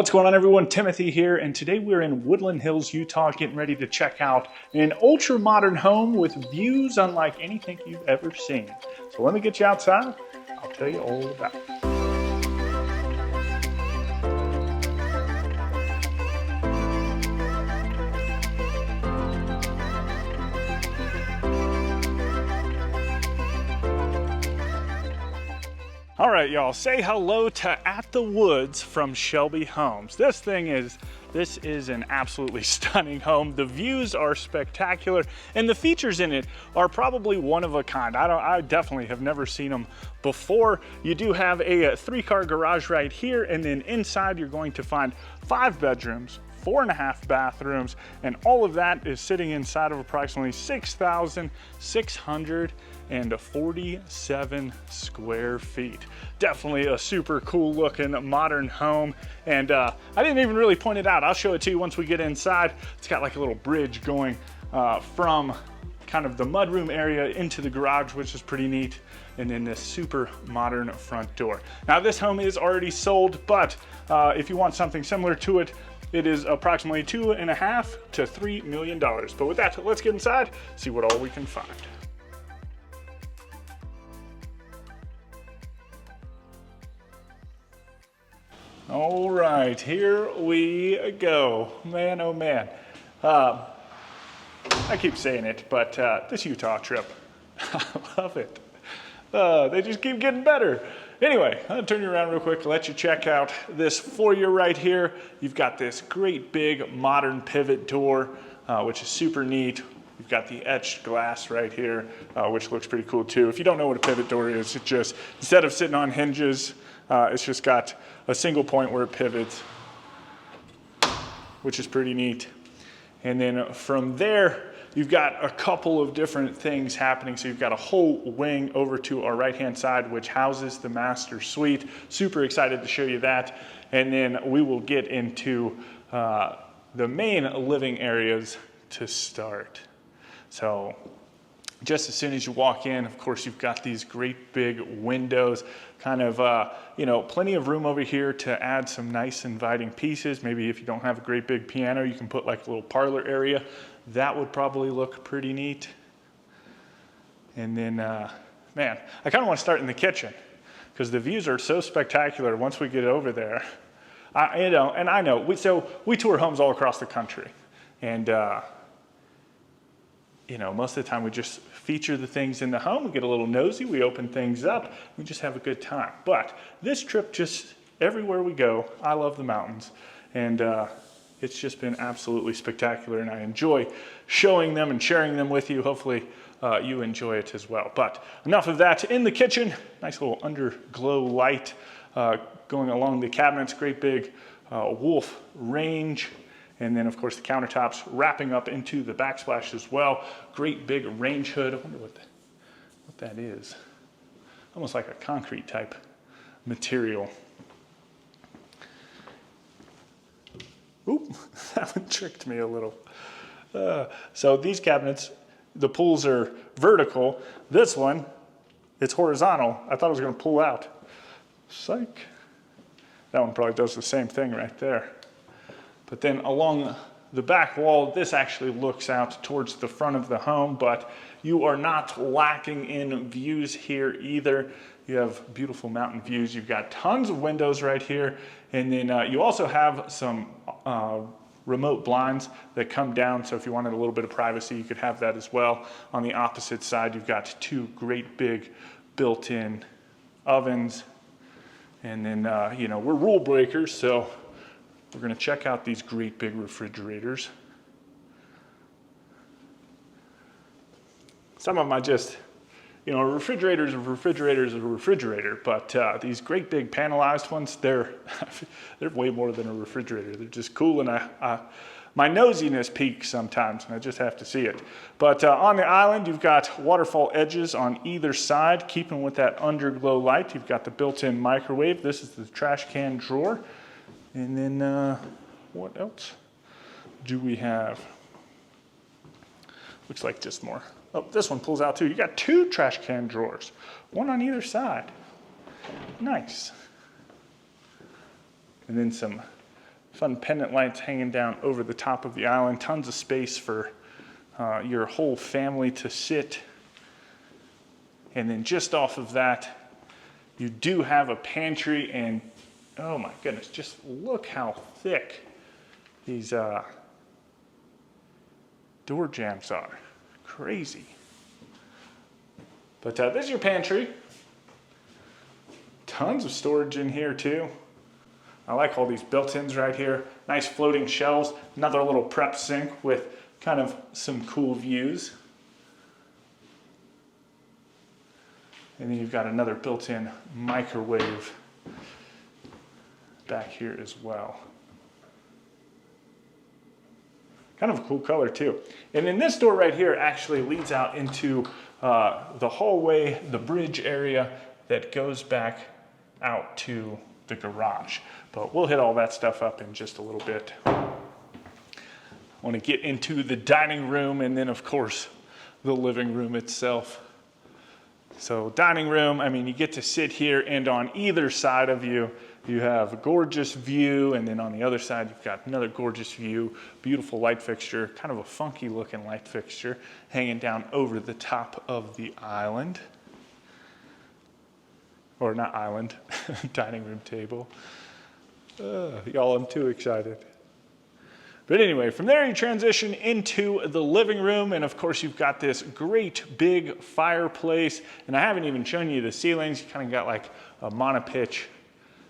What's going on, everyone? Timothy here, and today we're in Woodland Hills, Utah, getting ready to check out an ultra-modern home with views unlike anything you've ever seen. So let me get you outside. I'll tell you all about it. All right, y'all, say hello to At the Woods from Shelby Homes. This is an absolutely stunning home. The views are spectacular, and the features in it are probably one of a kind. I definitely have never seen them before. You do have a 3-car garage right here, and then inside you're going to find 5 bedrooms, 4.5 bathrooms, and all of that is sitting inside of approximately 6,647 square feet. Definitely a super cool looking modern home. And I didn't even really point it out. I'll show it to you once we get inside. It's got like a little bridge going from kind of the mudroom area into the garage, which is pretty neat. And then this super modern front door. Now this home is already sold, but if you want something similar to it, it is approximately $2.5 to $3 million. But with that, let's get inside, see what all we can find. All right, here we go. Man, oh man. I keep saying it, but this Utah trip, I love it. They just keep getting better. Anyway, I'll turn you around real quick to let you check out this foyer right here. You've got this great big modern pivot door, which is super neat. You've got the etched glass right here, which looks pretty cool too. If you don't know what a pivot door is, it just, instead of sitting on hinges, it's just got a single point where it pivots, which is pretty neat. And then from there, you've got a couple of different things happening. So you've got a whole wing over to our right-hand side, which houses the master suite. Super excited to show you that. And then we will get into the main living areas to start. So just as soon as you walk in, of course, you've got these great big windows, kind of, plenty of room over here to add some nice inviting pieces. Maybe if you don't have a great big piano, you can put like a little parlor area. That would probably look pretty neat. And then, man, I kind of want to start in the kitchen because the views are so spectacular once we get over there. And I know, we tour homes all across the country. And, most of the time we just feature the things in the home. We get a little nosy, we open things up, we just have a good time. But this trip, just everywhere we go, I love the mountains. And it's just been absolutely spectacular, and I enjoy showing them and sharing them with you. Hopefully you enjoy it as well. But enough of that. In the kitchen, nice little underglow light going along the cabinets, great big Wolf range. And then, of course, the countertops wrapping up into the backsplash as well. Great big range hood. I wonder what that is. Almost like a concrete type material. Oop, that one tricked me a little. So these cabinets, the pulls are vertical. This one, it's horizontal. I thought it was going to pull out. Psych. That one probably does the same thing right there. But then along the back wall, this actually looks out towards the front of the home, but you are not lacking in views here either. You have beautiful mountain views. You've got tons of windows right here. And then you also have some remote blinds that come down. So if you wanted a little bit of privacy, you could have that as well. On the opposite side, you've got 2 great big built-in ovens. And then, we're rule breakers, so we're going to check out these great big refrigerators. Some of them I just, a refrigerator is a refrigerator is a refrigerator, but these great big panelized ones, they're way more than a refrigerator. They're just cool, and my nosiness peaks sometimes, and I just have to see it. But on the island, you've got waterfall edges on either side, keeping with that underglow light. You've got the built-in microwave. This is the trash can drawer. And then what else do we have? Looks like just more. Oh, this one pulls out too. You got 2 trash can drawers, one on either side. Nice. And then some fun pendant lights hanging down over the top of the island. Tons of space for your whole family to sit. And then just off of that, you do have a pantry, and oh my goodness, just look how thick these door jambs are. Crazy. But this is your pantry. Tons of storage in here too. I like all these built-ins right here. Nice floating shelves. Another little prep sink with kind of some cool views. And then you've got another built-in microwave back here as well. Kind of a cool color too. And then this door right here actually leads out into the hallway, the bridge area that goes back out to the garage. But we'll hit all that stuff up in just a little bit. I want to get into the dining room and then of course the living room itself. So dining room, I mean, you get to sit here, and on either side of you, you have a gorgeous view, and then on the other side, you've got another gorgeous view, beautiful light fixture, kind of a funky looking light fixture hanging down over the top of the island. Or not island, dining room table. Y'all, I'm too excited. But anyway, from there you transition into the living room, and of course you've got this great big fireplace, and I haven't even shown you the ceilings. You kind of got like a monopitch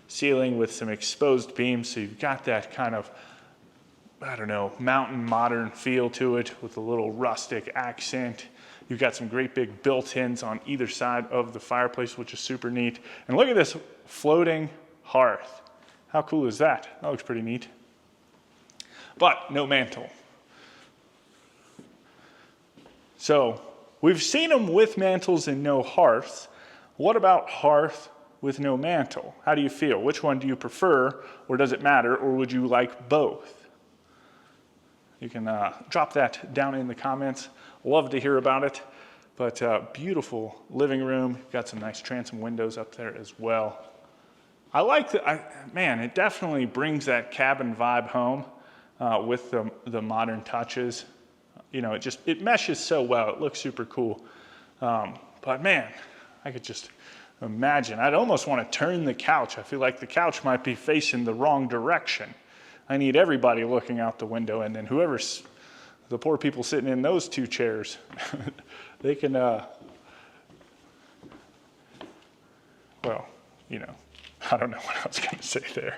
ceiling with some exposed beams, so you've got that kind of, I don't know, mountain modern feel to it with a little rustic accent. You've got some great big built-ins on either side of the fireplace, which is super neat. And look at this floating hearth. How cool is that? That looks pretty neat. But no mantle. So we've seen them with mantles and no hearth. What about hearth with no mantle? How do you feel? Which one do you prefer, or does it matter, or would you like both? You can drop that down in the comments. Love to hear about it. But beautiful living room. Got some nice transom windows up there as well. I like that. Man, it definitely brings that cabin vibe home. With the modern touches. You know, it meshes so well. It looks super cool. But man, I could just imagine. I'd almost want to turn the couch. I feel like the couch might be facing the wrong direction. I need everybody looking out the window, and then whoever's, the poor people sitting in those two chairs, they can, well, you know, I don't know what I was going to say there.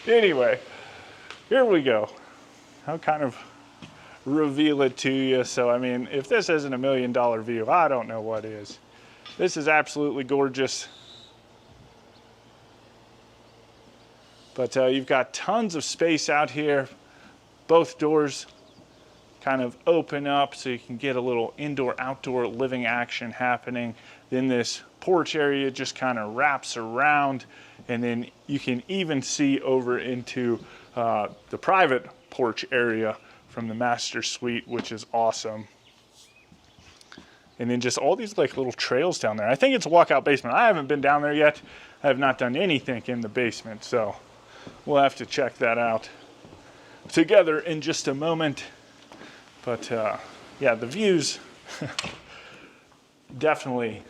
Anyway. Here we go. I'll kind of reveal it to you. So, I mean, if this isn't $1 million view, I don't know what is. This is absolutely gorgeous. But you've got tons of space out here. Both doors kind of open up so you can get a little indoor-outdoor living action happening. Then this porch area just kind of wraps around, and then you can even see over into the private porch area from the master suite, which is awesome. And then just all these like little trails down there. I think it's a walkout basement. I haven't been down there yet. I have not done anything in the basement, so we'll have to check that out together in just a moment. But yeah, the views, definitely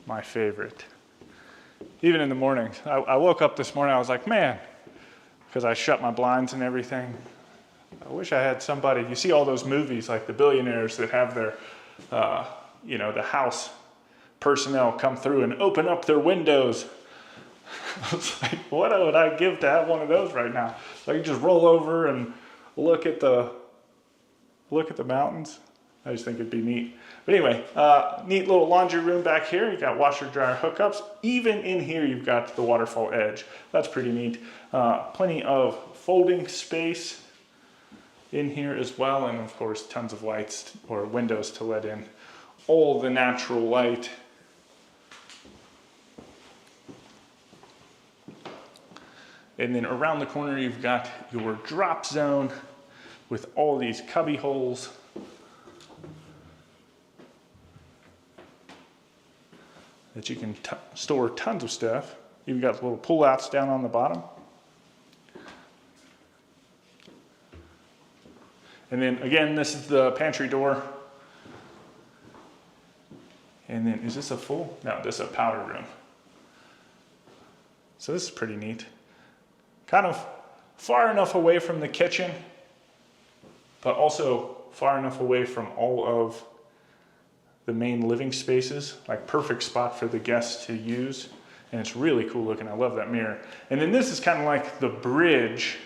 my favorite. Even in the mornings. I woke up this morning, I was like, man, because I shut my blinds and everything. I wish I had somebody, you see all those movies like the billionaires that have their, you know, the house personnel come through and open up their windows. I was like, what would I give to have one of those right now? So I could just roll over and look at the mountains. I just think it'd be neat. But anyway, neat little laundry room back here. You got washer dryer hookups. Even in here, you've got the waterfall edge. That's pretty neat. Plenty of folding space in here as well. And of course, tons of lights or windows to let in all the natural light. And then around the corner, you've got your drop zone with all these cubby holes. That you can store tons of stuff. You've got little pull-outs down on the bottom. And then again, this is the pantry door. And then, is this a full? No, this is a powder room. So this is pretty neat. Kind of far enough away from the kitchen, but also far enough away from all of the main living spaces, like perfect spot for the guests to use. And it's really cool looking. I love that mirror. And then this is kind of like the bridge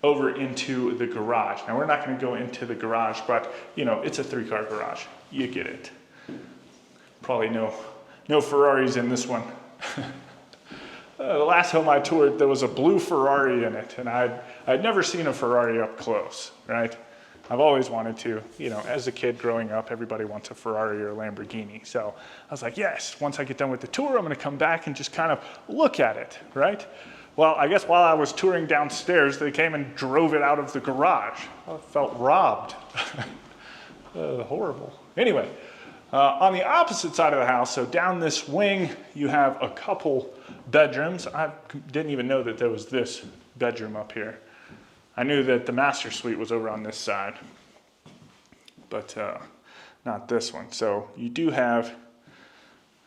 over into the garage. Now we're not going to go into the garage, but you know, it's a 3-car garage. You get it. Probably no Ferraris in this one. The last home I toured, there was a blue Ferrari in it, and I'd never seen a Ferrari up close, right? I've always wanted to, you know, as a kid growing up, everybody wants a Ferrari or a Lamborghini. So I was like, yes, once I get done with the tour, I'm gonna come back and just kind of look at it, right? Well, I guess while I was touring downstairs, they came and drove it out of the garage. I felt robbed. Horrible. Anyway, on the opposite side of the house, so down this wing, you have a couple bedrooms. I didn't even know that there was this bedroom up here. I knew that the master suite was over on this side, but not this one. So you do have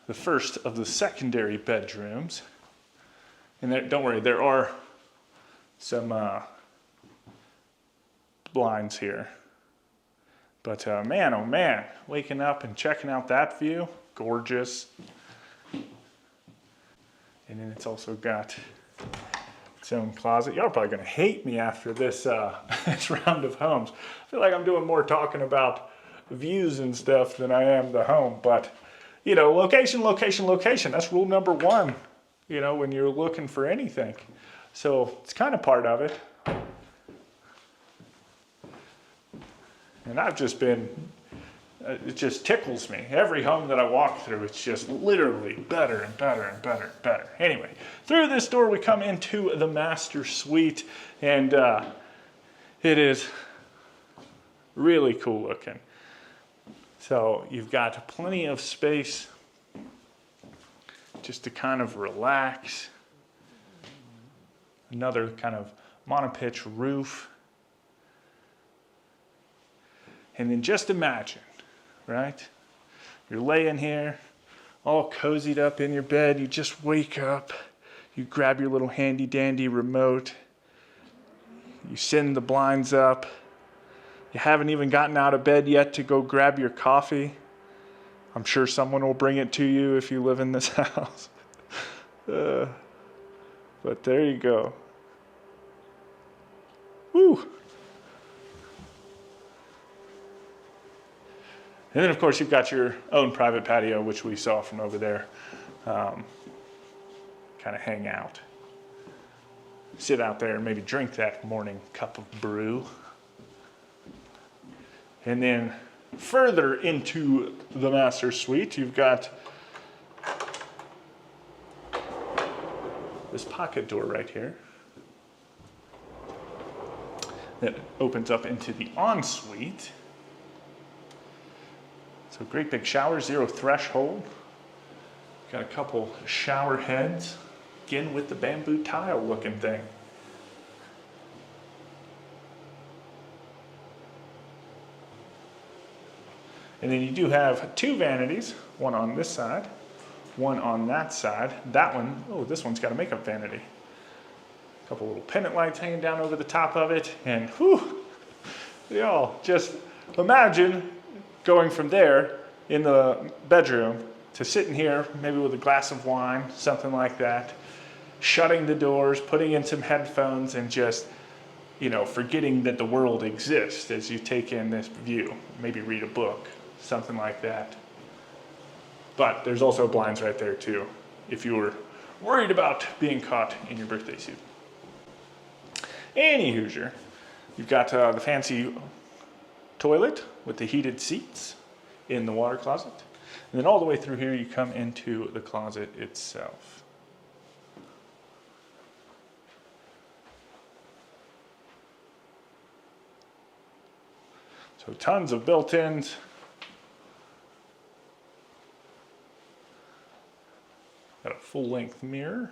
the first of the secondary bedrooms. And there, don't worry, there are some blinds here. But man, oh man, waking up and checking out that view, gorgeous. And then it's also got its own closet. Y'all are probably gonna hate me after this, this round of homes. I feel like I'm doing more talking about views and stuff than I am the home, but you know, location, location, location. That's rule number 1, you know, when you're looking for anything. So it's kind of part of it. And I've just been, it just tickles me. Every home that I walk through, it's just literally better and better and better and better. Anyway, through this door we come into the master suite, and it is really cool looking. So you've got plenty of space just to kind of relax. Another kind of monopitch roof. And then just imagine, right? You're laying here, all cozied up in your bed. You just wake up. You grab your little handy dandy remote. You send the blinds up. You haven't even gotten out of bed yet to go grab your coffee. I'm sure someone will bring it to you if you live in this house. But there you go. Woo! And then, of course, you've got your own private patio, which we saw from over there. Kind of hang out. Sit out there and maybe drink that morning cup of brew. And then further into the master suite, you've got this pocket door right here that opens up into the ensuite. So great big shower, 0 threshold. Got a couple shower heads, again with the bamboo tile looking thing. And then you do have 2 vanities, one on this side, one on that side. That one, oh, this one's got a makeup vanity. A couple little pendant lights hanging down over the top of it, and whew, y'all, just imagine going from there in the bedroom to sitting here, maybe with a glass of wine, something like that, shutting the doors, putting in some headphones, and just, you know, forgetting that the world exists as you take in this view. Maybe read a book, something like that. But there's also blinds right there too, if you were worried about being caught in your birthday suit. Any Hoosier, you've got the fancy toilet with the heated seats in the water closet. And then all the way through here, you come into the closet itself. So tons of built-ins. Got a full-length mirror.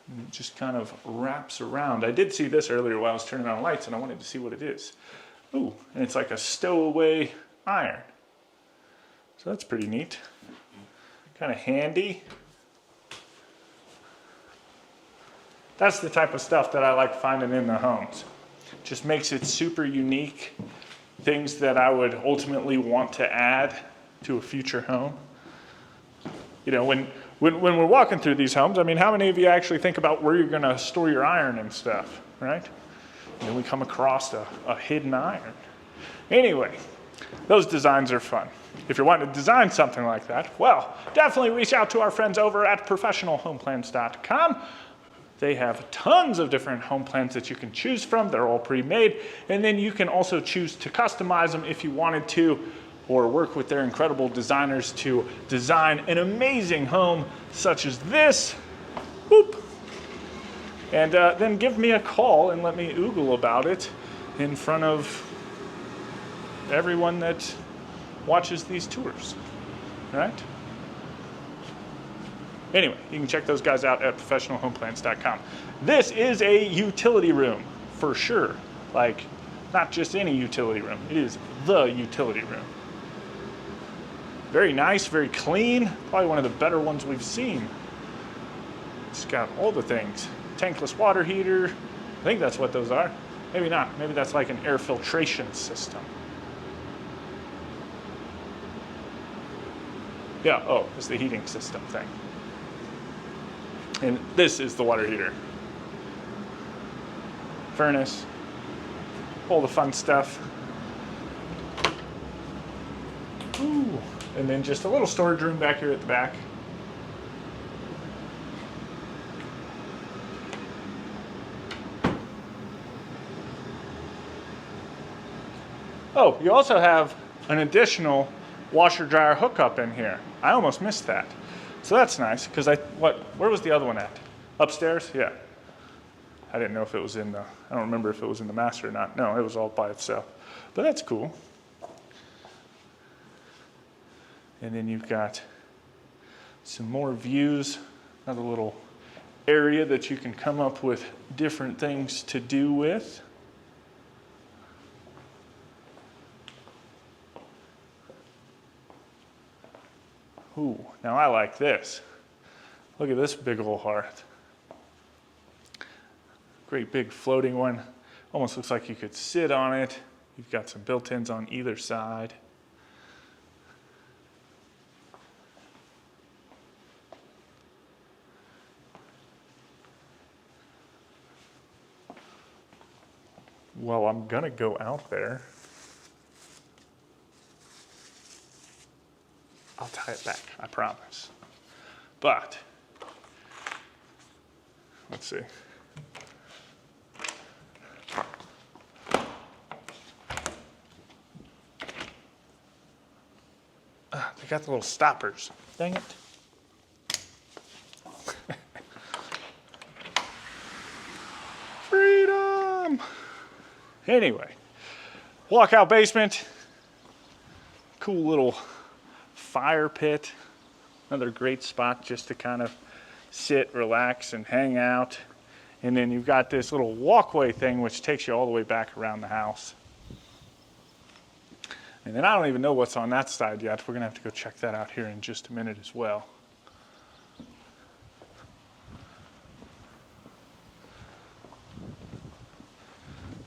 And it just kind of wraps around. I did see this earlier while I was turning on lights, and I wanted to see what it is. Ooh, and it's like a stowaway iron. So that's pretty neat. Kind of handy. That's the type of stuff that I like finding in the homes. Just makes it super unique. Things that I would ultimately want to add to a future home. You know, when we're walking through these homes, I mean, how many of you actually think about where you're gonna store your iron and stuff, right? And then we come across a hidden iron. Anyway, those designs are fun. If you're wanting to design something like that, well, definitely reach out to our friends over at professionalhomeplans.com. They have tons of different home plans that you can choose from. They're all pre-made. And then you can also choose to customize them if you wanted to, or work with their incredible designers to design an amazing home such as this. Whoop. And then give me a call and let me oogle about it in front of everyone that watches these tours, right? Anyway, you can check those guys out at professionalhomeplans.com. This is a utility room for sure. Like, not just any utility room. It is the utility room. Very nice, very clean. Probably one of the better ones we've seen. It's got all the things. Tankless water heater. I think that's what those are. Maybe not. Maybe that's like an air filtration system. Yeah, oh, it's the heating system thing. And this is the water heater. Furnace. All the fun stuff. Ooh. And then just a little storage room back here at the back. Oh, you also have an additional washer dryer hookup in here. I almost missed that. So that's nice, because where was the other one at? Upstairs? Yeah. I didn't know if it was in the, I don't remember if it was in the master or not. No, it was all by itself. But that's cool. And then you've got some more views, another little area that you can come up with different things to do with. Ooh, now I like this. Look at this big old hearth. Great big floating one. Almost looks like you could sit on it. You've got some built-ins on either side. Well, I'm gonna go out there. I'll tie it back, I promise. But, let's see. They got the little stoppers. Dang it. Freedom! Anyway, walkout basement. Cool little fire pit. Another great spot just to kind of sit, relax, and hang out. And then you've got this little walkway thing which takes you all the way back around the house. And then I don't even know what's on that side yet. We're gonna have to go check that out here in just a minute as well.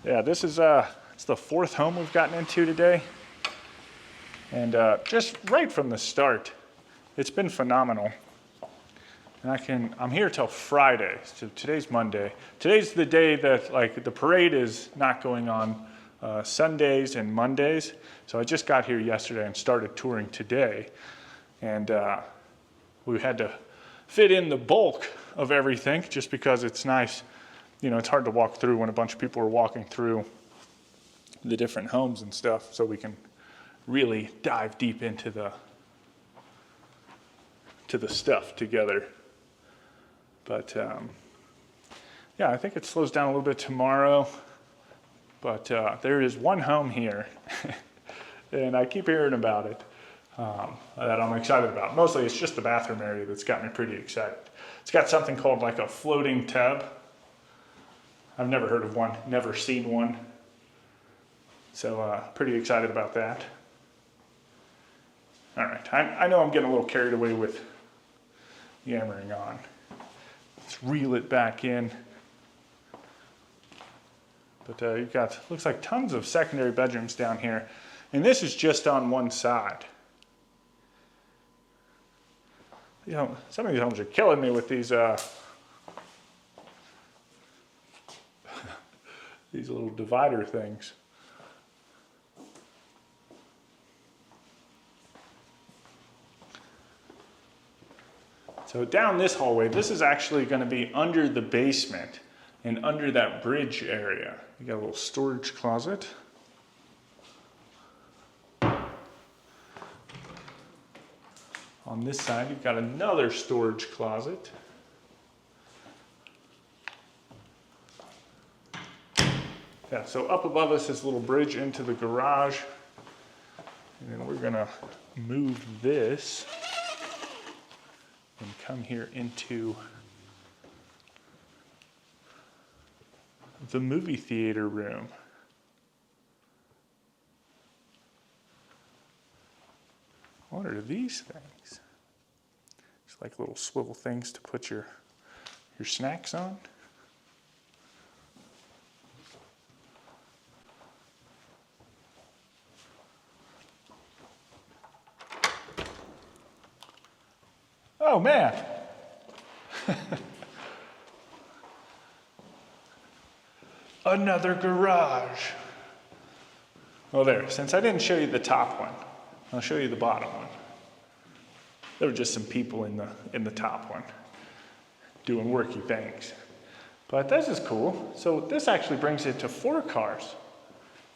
Yeah, this is it's the fourth home we've gotten into today. And just right from the start, it's been phenomenal. And I'm here till Friday, so today's Monday. Today's the day that like the parade is not going on Sundays and Mondays. So I just got here yesterday and started touring today. And we had to fit in the bulk of everything just because it's nice. You know, it's hard to walk through when a bunch of people are walking through the different homes and stuff, so we can really dive deep into the stuff together. But yeah, I think it slows down a little bit tomorrow. But there is one home here, and I keep hearing about it, that I'm excited about. Mostly it's just the bathroom area that's got me pretty excited. It's got something called like a floating tub. I've never heard of one, never seen one. So pretty excited about that. All right, I know I'm getting a little carried away with yammering on. Let's reel it back in. But you've got, looks like tons of secondary bedrooms down here. And this is just on one side. You know, some of these homes are killing me with these these little divider things. So down this hallway, this is actually going to be under the basement and under that bridge area. You got a little storage closet. On this side, you've got another storage closet. Yeah, so up above us is a little bridge into the garage. And then we're gonna move this and come here into the movie theater room. What are these things? It's like little swivel things to put your snacks on. Oh man. Another garage. Well there, since I didn't show you the top one, I'll show you the bottom one. There were just some people in the top one doing worky things. But this is cool. So this actually brings it to 4 cars.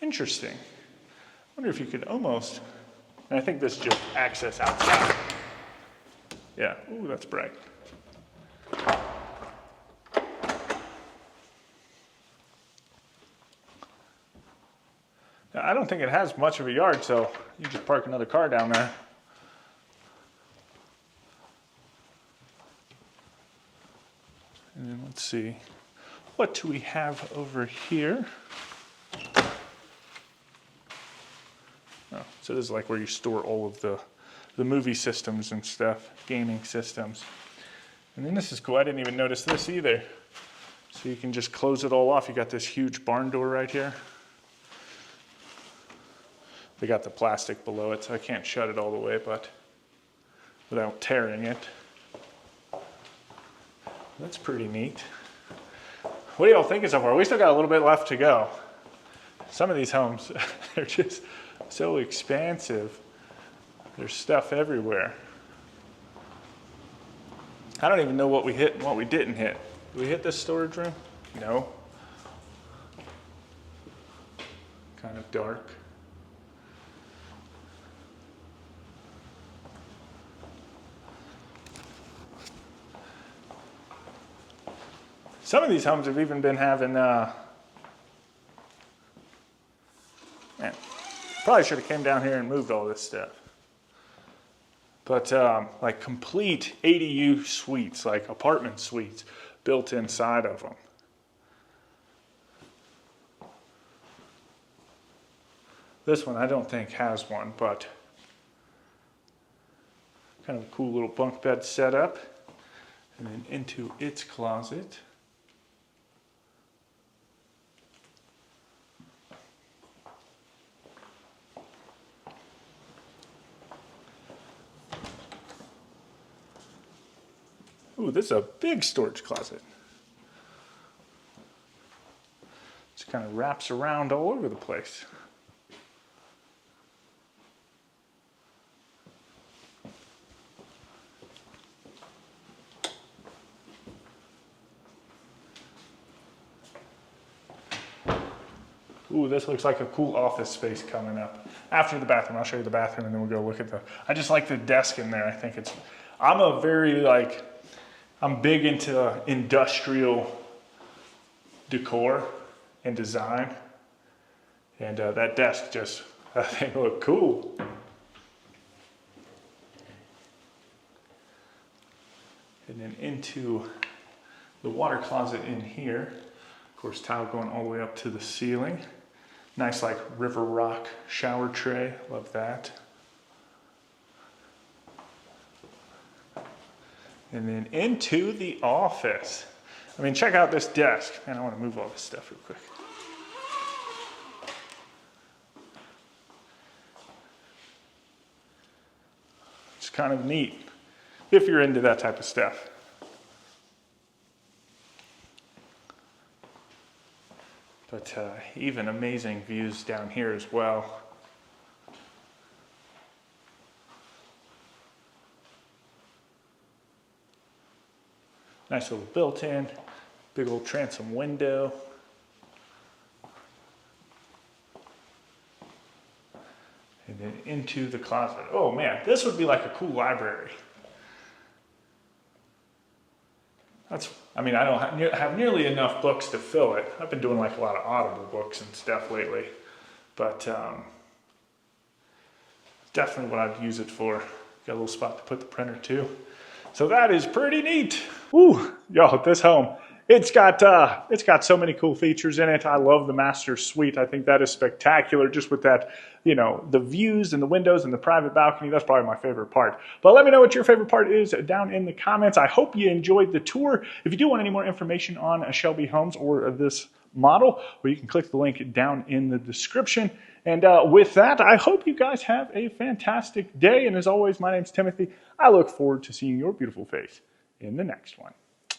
Interesting. I wonder if you could almost, and I think this is just access outside. Yeah, ooh, that's bright. Now, I don't think it has much of a yard, so you just park another car down there. And then let's see, what do we have over here? Oh, so this is like where you store all of the movie systems and stuff, gaming systems. And then this is cool, I didn't even notice this either. So you can just close it all off. You got this huge barn door right here. They got the plastic below it, so I can't shut it all the way, but without tearing it. That's pretty neat. What do y'all think so far? We still got a little bit left to go. Some of these homes, they're just so expansive. There's stuff everywhere. I don't even know what we hit and what we didn't hit. Did we hit this storage room? No. Kind of dark. Some of these homes have even been having, man, probably should have came down here and moved all this stuff. But like complete ADU suites, like apartment suites built inside of them. This one I don't think has one, but kind of a cool little bunk bed setup. And then into its closet. Ooh, this is a big storage closet. Just kind of wraps around all over the place. Ooh, this looks like a cool office space coming up. After the bathroom, I'll show you the bathroom and then we'll go look at I just like the desk in there. I think I'm a very I'm big into industrial decor and design. And that desk just, I think, looked cool. And then into the water closet in here. Of course, tile going all the way up to the ceiling. Nice like river rock shower tray, love that. And then into the office. I mean, check out this desk. Man, I want to move all this stuff real quick. It's kind of neat if you're into that type of stuff. But even amazing views down here as well. Nice little built-in, big old transom window. And then into the closet. Oh man, this would be like a cool library. I mean, I don't have nearly enough books to fill it. I've been doing like a lot of Audible books and stuff lately, but definitely what I'd use it for. Got a little spot to put the printer too. So that is pretty neat. Ooh, y'all, this home, it's got so many cool features in it. I love the master suite. I think that is spectacular, just with that, you know, the views and the windows and the private balcony. That's probably my favorite part. But let me know what your favorite part is down in the comments. I hope you enjoyed the tour. If you do want any more information on Shelby Homes or this model, well, you can click the link down in the description. And with that, I hope you guys have a fantastic day. And as always, my name's Timothy. I look forward to seeing your beautiful face in the next one.